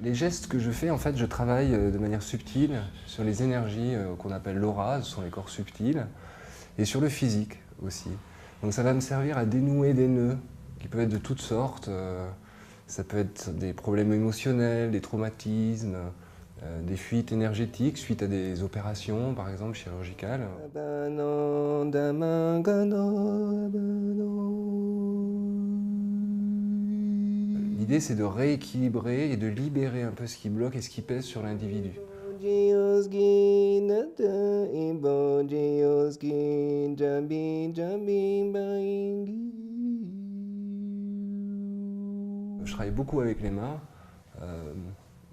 Les gestes que je fais, en fait, je travaille de manière subtile sur les énergies qu'on appelle l'aura, ce sont les corps subtils, et sur le physique aussi. Donc ça va me servir à dénouer des nœuds qui peuvent être de toutes sortes. Ça peut être des problèmes émotionnels, des traumatismes, des fuites énergétiques suite à des opérations, par exemple chirurgicales. L'idée, c'est de rééquilibrer et de libérer un peu ce qui bloque et ce qui pèse sur l'individu. Je travaille beaucoup avec les mains.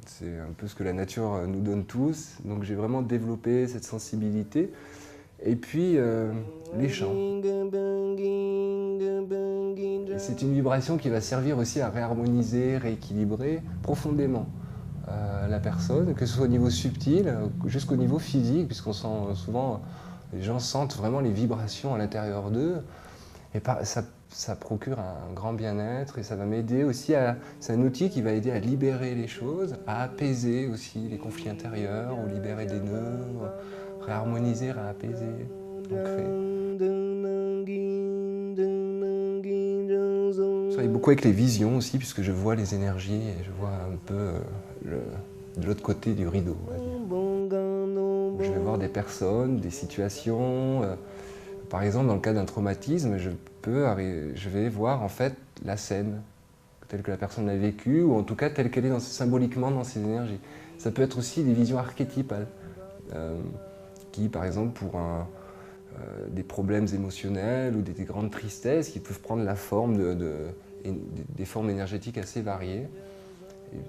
C'est un peu ce que la nature nous donne tous. Donc j'ai vraiment développé cette sensibilité. Et puis les chants. C'est une vibration qui va servir aussi à réharmoniser, rééquilibrer profondément la personne, que ce soit au niveau subtil jusqu'au niveau physique, puisqu'on sent souvent, les gens sentent vraiment les vibrations à l'intérieur d'eux. Et ça procure un grand bien-être et ça va m'aider aussi à... C'est un outil qui va aider à libérer les choses, à apaiser aussi les conflits intérieurs, ou libérer des nœuds, réharmoniser, réapaiser, ancrer. Je travaille beaucoup avec les visions aussi, puisque je vois les énergies et je vois un peu de l'autre côté du rideau, on va dire. Je vais voir des personnes, des situations. Par exemple, dans le cas d'un traumatisme, je vais voir en fait la scène telle que la personne l'a vécue, ou en tout cas telle qu'elle est symboliquement dans ses énergies. Ça peut être aussi des visions archétypales, qui par exemple pour des problèmes émotionnels ou des grandes tristesses qui peuvent prendre la forme des formes énergétiques assez variées.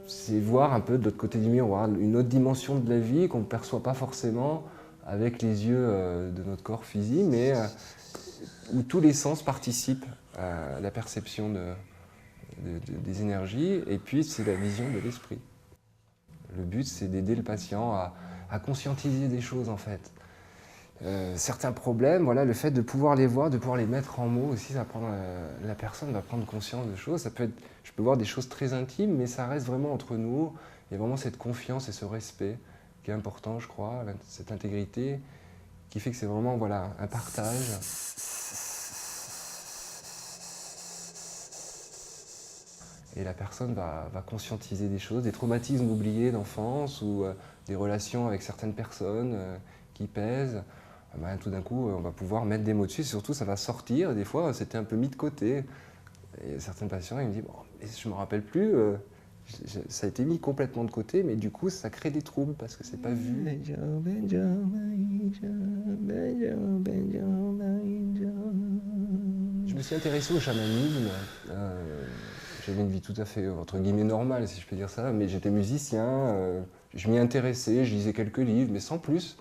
C'est voir un peu de l'autre côté du miroir, une autre dimension de la vie qu'on ne perçoit pas forcément avec les yeux de notre corps physique, mais où tous les sens participent à la perception des énergies, et puis c'est la vision de l'esprit. Le but, c'est d'aider le patient à conscientiser des choses, en fait. Certains problèmes, voilà, le fait de pouvoir les voir, de pouvoir les mettre en mots aussi, la personne va prendre conscience de choses. Je peux voir des choses très intimes, mais ça reste vraiment entre nous. Il y a vraiment cette confiance et ce respect qui est important, je crois, cette intégrité, qui fait que c'est vraiment voilà, un partage. Et la personne va conscientiser des choses, des traumatismes oubliés d'enfance ou des relations avec certaines personnes qui pèsent. Ben, tout d'un coup, on va pouvoir mettre des mots dessus, et surtout ça va sortir. Des fois, c'était un peu mis de côté. Et certains patients, ils me disent, bon, je ne me rappelle plus, ça a été mis complètement de côté, mais du coup, ça crée des troubles parce que c'est pas vu. Je me suis intéressé au chamanisme. J'avais une vie tout à fait, entre guillemets, normale, si je peux dire ça, mais j'étais musicien, je m'y intéressais, je lisais quelques livres, mais sans plus.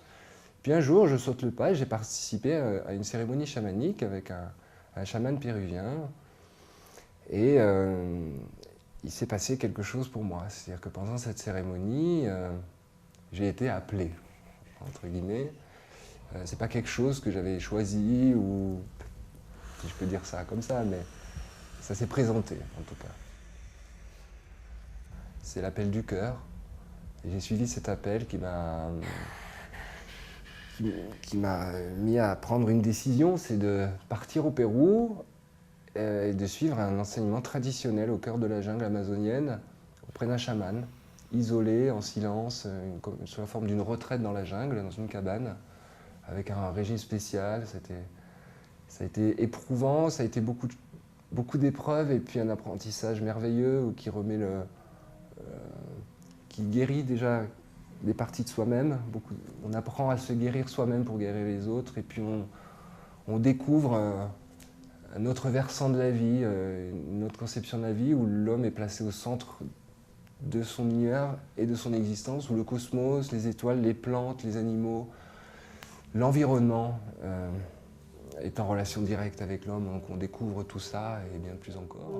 Puis un jour, je saute le pas et j'ai participé à une cérémonie chamanique avec un chaman péruvien. Et il s'est passé quelque chose pour moi. C'est-à-dire que pendant cette cérémonie, j'ai été appelé, entre guillemets. C'est pas quelque chose que j'avais choisi, ou si je peux dire ça comme ça, mais ça s'est présenté, en tout cas. C'est l'appel du cœur. Et j'ai suivi cet appel qui m'a mis à prendre une décision, c'est de partir au Pérou et de suivre un enseignement traditionnel au cœur de la jungle amazonienne, auprès d'un chaman, isolé, en silence, sous la forme d'une retraite dans la jungle, dans une cabane, avec un régime spécial. Ça a été éprouvant, ça a été beaucoup d'épreuves et puis un apprentissage merveilleux qui qui guérit déjà des parties de soi-même. On apprend à se guérir soi-même pour guérir les autres, et puis on découvre un autre versant de la vie, une autre conception de la vie où l'homme est placé au centre de son univers et de son existence, où le cosmos, les étoiles, les plantes, les animaux, l'environnement est en relation directe avec l'homme, donc on découvre tout ça et bien plus encore.